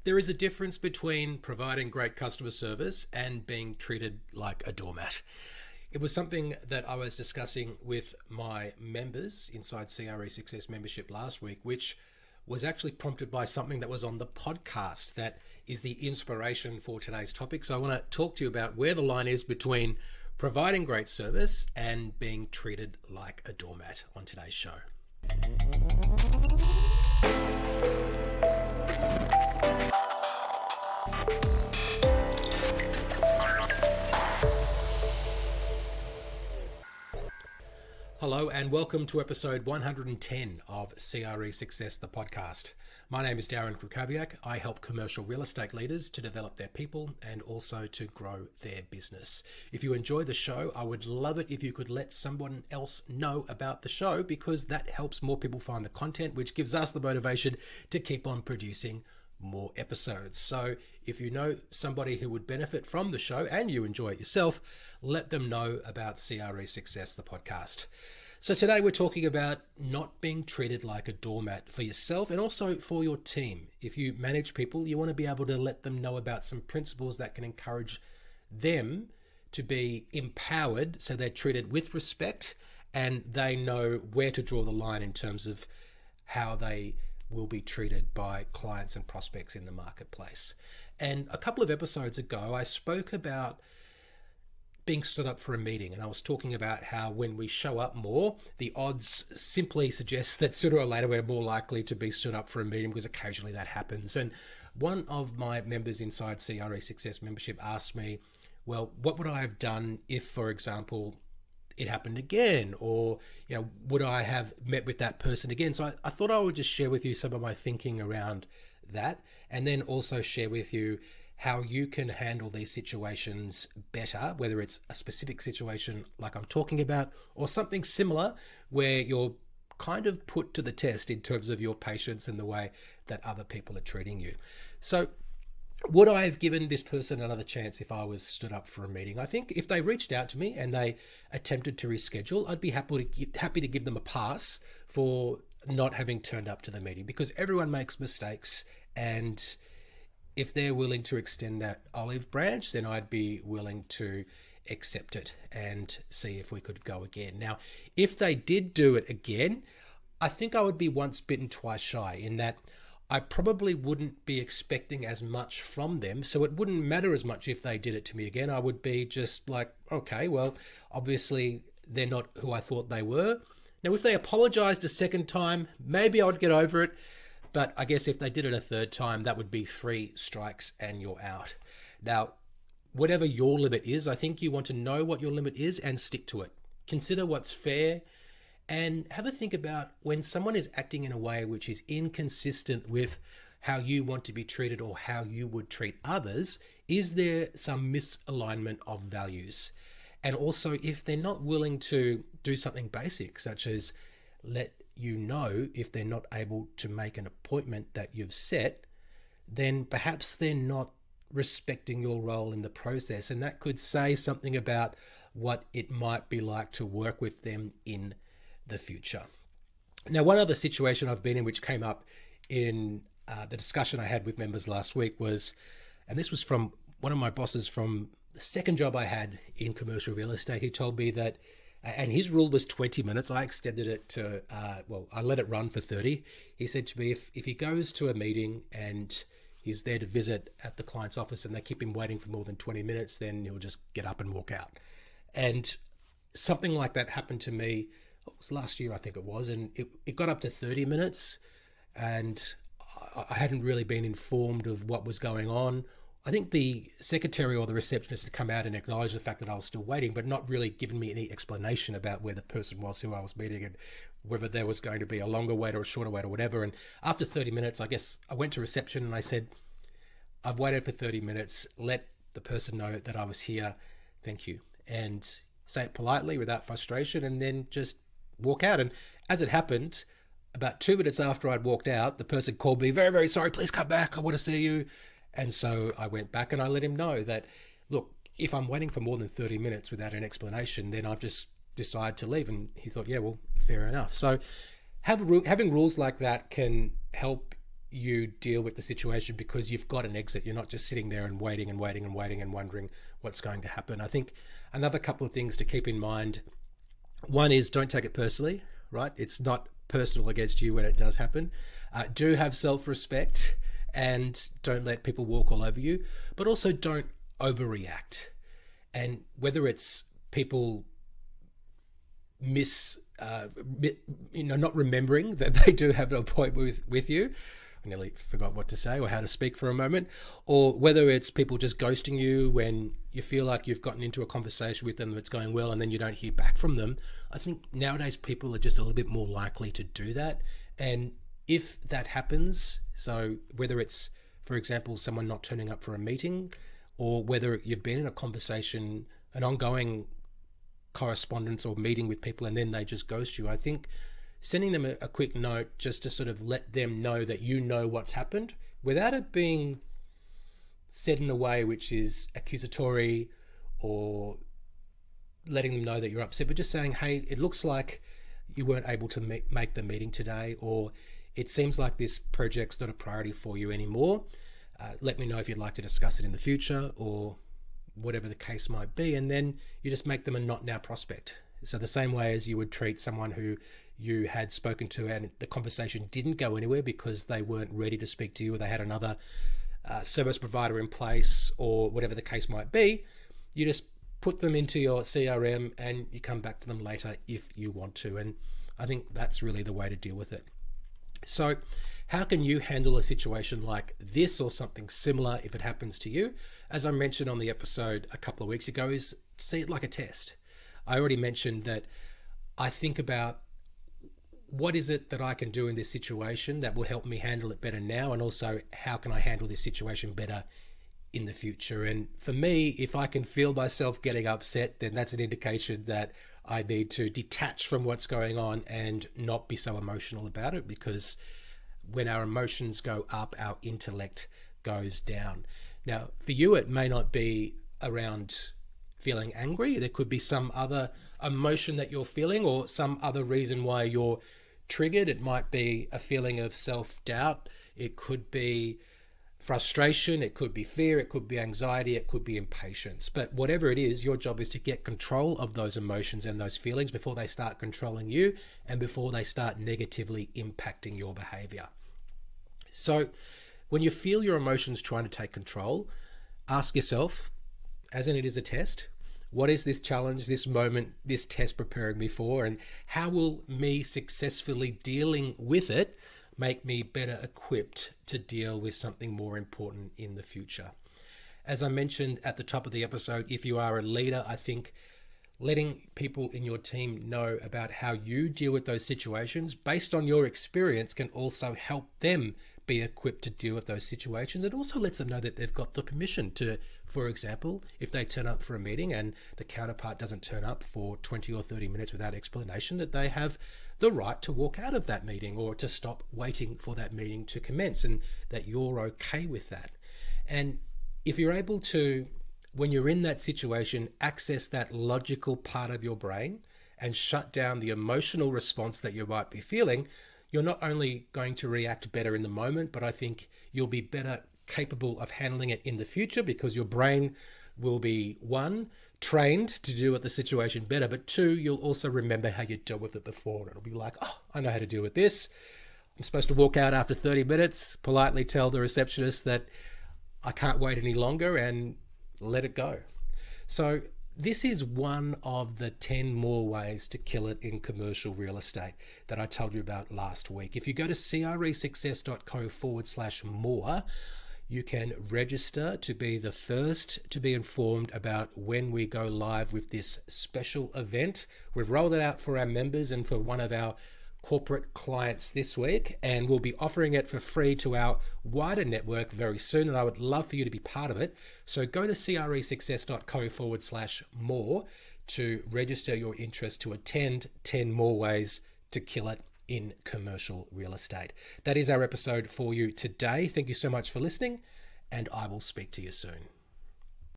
There is a difference between providing great customer service and being treated like a doormat. It was something that I was discussing with my members inside CRE Success membership last week, which was actually prompted by something that was on the podcast that is the inspiration for today's topic. So I want to talk to you about where the line is between providing great service and being treated like a doormat on today's show. Hello and welcome to episode 110 of CRE Success, the podcast. My name is Darren Krakowiak. I help commercial real estate leaders to develop their people and also to grow their business. If you enjoy the show, I would love it if you could let someone else know about the show, because that helps more people find the content, which gives us the motivation to keep on producing more episodes. So if you know somebody who would benefit from the show and you enjoy it yourself, let them know about CRE Success, the podcast. So today we're talking about not being treated like a doormat for yourself and also for your team. If you manage people, you want to be able to let them know about some principles that can encourage them to be empowered so they're treated with respect and they know where to draw the line in terms of how they will be treated by clients and prospects in the marketplace. And a couple of episodes ago, I spoke about being stood up for a meeting, and I was talking about how when we show up more, the odds simply suggest that sooner or later we're more likely to be stood up for a meeting, because occasionally that happens. And one of my members inside CRE Success membership asked me, well, what would I have done if, for example, it happened again, or would I have met with that person again? So I thought I would just share with you some of my thinking around that, and then also share with you how you can handle these situations better, whether it's a specific situation like I'm talking about or something similar where you're kind of put to the test in terms of your patience and the way that other people are treating you. So would I have given this person another chance if I was stood up for a meeting? I think if they reached out to me and they attempted to reschedule, I'd be happy to give them a pass for not having turned up to the meeting, because everyone makes mistakes, and if they're willing to extend that olive branch, then I'd be willing to accept it and see if we could go again. Now, if they did do it again, I think I would be once bitten, twice shy, in that I probably wouldn't be expecting as much from them. So it wouldn't matter as much if they did it to me again. I would be just like, okay, well, obviously they're not who I thought they were. Now, if they apologized a second time, maybe I would get over it. But I guess if they did it a third time, that would be 3 strikes and you're out. Now, whatever your limit is, I think you want to know what your limit is and stick to it. Consider what's fair and have a think about when someone is acting in a way which is inconsistent with how you want to be treated or how you would treat others. Is there some misalignment of values? And also, if they're not willing to do something basic, such as let you know if they're not able to make an appointment that you've set, then perhaps they're not respecting your role in the process. And that could say something about what it might be like to work with them in the future. Now, one other situation I've been in which came up in the discussion I had with members last week was, and this was from one of my bosses from the second job I had in commercial real estate. He told me that, and his rule was 20 minutes. I extended it to, I let it run for 30. He said to me, if he goes to a meeting and he's there to visit at the client's office and they keep him waiting for more than 20 minutes, then he'll just get up and walk out. And something like that happened to me, it was last year, I think it was, and it got up to 30 minutes and I hadn't really been informed of what was going on. I think the secretary or the receptionist had come out and acknowledged the fact that I was still waiting, but not really given me any explanation about where the person was who I was meeting and whether there was going to be a longer wait or a shorter wait or whatever. And after 30 minutes, I guess I went to reception and I said, I've waited for 30 minutes. Let the person know that I was here. Thank you. And say it politely without frustration and then just walk out. And as it happened, about 2 minutes after I'd walked out, the person called me, very, very sorry, please come back. I want to see you. And so I went back and I let him know that, look, if I'm waiting for more than 30 minutes without an explanation, then I've just decided to leave. And he thought, yeah, well, fair enough. So having rules like that can help you deal with the situation because you've got an exit. You're not just sitting there and waiting and waiting and waiting and wondering what's going to happen. I think another couple of things to keep in mind. One is don't take it personally, right? It's not personal against you when it does happen. Do have self-respect and don't let people walk all over you, but also don't overreact. And whether it's people not remembering that they do have an appointment with you, I nearly forgot what to say or how to speak for a moment, or whether it's people just ghosting you when you feel like you've gotten into a conversation with them that's going well and then you don't hear back from them. I think nowadays people are just a little bit more likely to do that. And if that happens, so whether it's, for example, someone not turning up for a meeting, or whether you've been in a conversation, an ongoing correspondence or meeting with people and then they just ghost you, I think sending them a quick note just to sort of let them know that you know what's happened without it being said in a way which is accusatory or letting them know that you're upset, but just saying, hey, it looks like you weren't able to make the meeting today, or it seems like this project's not a priority for you anymore. Let me know if you'd like to discuss it in the future, or whatever the case might be. And then you just make them a not now prospect. So the same way as you would treat someone who you had spoken to and the conversation didn't go anywhere because they weren't ready to speak to you, or they had another service provider in place, or whatever the case might be, you just put them into your CRM and you come back to them later if you want to. And I think that's really the way to deal with it. So how can you handle a situation like this or something similar if it happens to you? As I mentioned on the episode a couple of weeks ago, is see it like a test. I already mentioned that I think about what is it that I can do in this situation that will help me handle it better now, and also how can I handle this situation better in the future. And for me, if I can feel myself getting upset, then that's an indication that I need to detach from what's going on and not be so emotional about it, because when our emotions go up, our intellect goes down. Now, for you, it may not be around feeling angry. There could be some other emotion that you're feeling, or some other reason why you're triggered. It might be a feeling of self-doubt. It could be frustration. It could be fear. It could be anxiety. It could be impatience. But whatever it is, your job is to get control of those emotions and those feelings before they start controlling you and before they start negatively impacting your behavior. So when you feel your emotions trying to take control, ask yourself, as in it is a test, what is this challenge, this moment, this test preparing me for, and how will me successfully dealing with it make me better equipped to deal with something more important in the future? As I mentioned at the top of the episode, if you are a leader, I think letting people in your team know about how you deal with those situations based on your experience can also help them be equipped to deal with those situations. It also lets them know that they've got the permission to, for example, if they turn up for a meeting and the counterpart doesn't turn up for 20 or 30 minutes without explanation, that they have the right to walk out of that meeting or to stop waiting for that meeting to commence, and that you're okay with that. And if you're able to, when you're in that situation, access that logical part of your brain and shut down the emotional response that you might be feeling, you're not only going to react better in the moment, but I think you'll be better capable of handling it in the future, because your brain will be, one, trained to deal with the situation better, but two, you'll also remember how you dealt with it before. It'll be like, oh, I know how to deal with this. I'm supposed to walk out after 30 minutes, politely tell the receptionist that I can't wait any longer, and let it go. So this is one of the 10 more ways to kill it in commercial real estate that I told you about last week. If you go to cresuccess.co/more, you can register to be the first to be informed about when we go live with this special event. We've rolled it out for our members and for one of our corporate clients this week, and we'll be offering it for free to our wider network very soon, and I would love for you to be part of it. So go to cresuccess.co/more to register your interest to attend 10 more ways to kill it in commercial real estate. That is our episode for you today. Thank you so much for listening, and I will speak to you soon.